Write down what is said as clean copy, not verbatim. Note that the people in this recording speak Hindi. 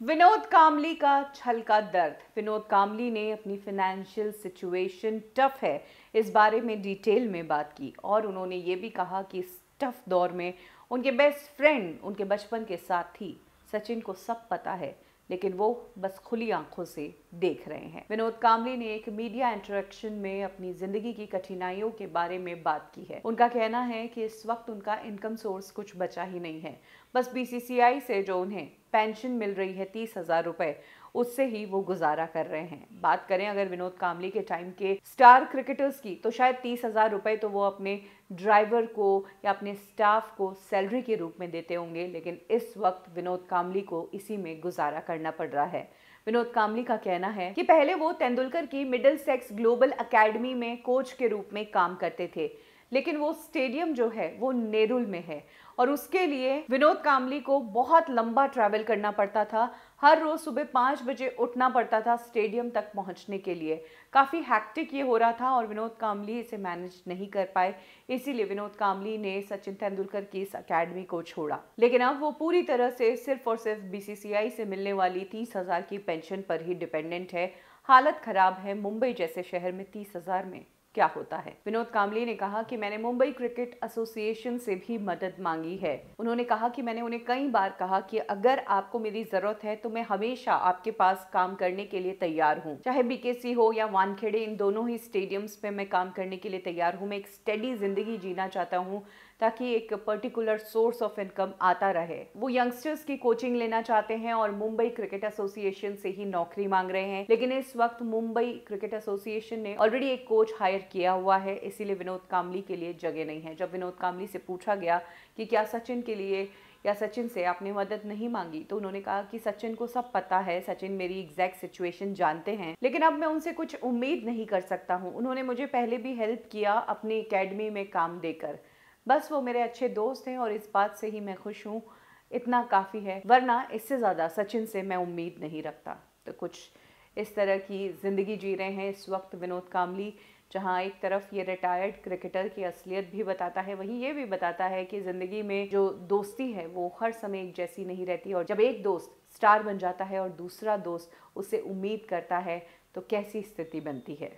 विनोद कांबली का छल का दर्द। विनोद कांबली ने अपनी फाइनेंशियल सिचुएशन टफ है इस बारे में डिटेल में बात की और उन्होंने ये भी कहा कि इस टफ दौर में उनके बेस्ट फ्रेंड उनके बचपन के साथी सचिन को सब पता है, लेकिन वो बस खुली आंखों से देख रहे हैं। विनोद कांबली ने एक मीडिया इंटरेक्शन में अपनी जिंदगी की कठिनाइयों के बारे में बात की है। उनका कहना है कि इस वक्त उनका इनकम सोर्स कुछ बचा ही नहीं है। बस बीसीसीआई से जो उन्हें पेंशन मिल रही है 30,000 रुपए, उससे ही वो गुजारा कर रहे हैं। बात करें अगर विनोद कांबली के टाइम के स्टार क्रिकेटर्स की, तो शायद 30,000 रुपए तो वो अपने ड्राइवर को या अपने स्टाफ को सैलरी के रूप में देते होंगे, लेकिन इस वक्त विनोद कांबली को इसी में गुजारा करना पड़ रहा है। विनोद कांबली का कहना है कि पहले वो तेंदुलकर की मिडिल सेक्स ग्लोबल एकेडमी में कोच के रूप में काम करते थे, लेकिन वो स्टेडियम जो है वो नेरुल में है और उसके लिए विनोद कांबली को बहुत लंबा ट्रैवल करना पड़ता था। हर रोज सुबह 5 बजे उठना पड़ता था स्टेडियम तक पहुंचने के लिए। काफ़ी हैक्टिक ये हो रहा था और विनोद कांबली इसे मैनेज नहीं कर पाए, इसीलिए विनोद कांबली ने सचिन तेंदुलकर की इस अकेडमी को छोड़ा। लेकिन अब वो पूरी तरह से सिर्फ और सिर्फ बीसीसीआई से मिलने वाली 30,000 की पेंशन पर ही डिपेंडेंट है। हालत खराब है। मुंबई जैसे शहर में 30,000 में क्या होता है। विनोद कांबली ने कहा कि मैंने मुंबई क्रिकेट एसोसिएशन से भी मदद मांगी है। उन्होंने कहा कि मैंने उन्हें कई बार कहा कि अगर आपको मेरी जरूरत है तो मैं हमेशा आपके पास काम करने के लिए तैयार हूं। चाहे बीकेसी हो या वानखेड़े, इन दोनों ही स्टेडियम्स पे मैं काम करने के लिए तैयार हूं। मैं एक स्टेडी जिंदगी जीना चाहता हूं ताकि एक पर्टिकुलर सोर्स ऑफ इनकम आता रहे। वो यंगस्टर्स की कोचिंग लेना चाहते हैं और मुंबई क्रिकेट एसोसिएशन से ही नौकरी मांग रहे हैं, लेकिन इस वक्त मुंबई क्रिकेट एसोसिएशन ने ऑलरेडी एक कोच हायर किया हुआ है, इसीलिए विनोद कांबली के लिए जगह नहीं है। जब विनोद कांबली से पूछा गया कि क्या सचिन के लिए या सचिन से आपने मदद नहीं मांगी, तो उन्होंने कहा कि सचिन को सब पता है, सचिन मेरी एग्जैक्ट सिचुएशन जानते हैं, लेकिन अब मैं उनसे कुछ उम्मीद नहीं कर सकता हूँ। उन्होंने मुझे पहले भी हेल्प किया अपनी एकेडमी में काम देकर, बस वो मेरे अच्छे दोस्त हैं और इस बात से ही मैं खुश हूँ। इतना काफ़ी है, वरना इससे ज़्यादा सचिन से मैं उम्मीद नहीं रखता। तो कुछ इस तरह की ज़िंदगी जी रहे हैं इस वक्त विनोद कांबली, जहाँ एक तरफ ये रिटायर्ड क्रिकेटर की असलियत भी बताता है, वहीं ये भी बताता है कि ज़िंदगी में जो दोस्ती है वो हर समय एक जैसी नहीं रहती और जब एक दोस्त स्टार बन जाता है और दूसरा दोस्त उससे उम्मीद करता है तो कैसी स्थिति बनती है।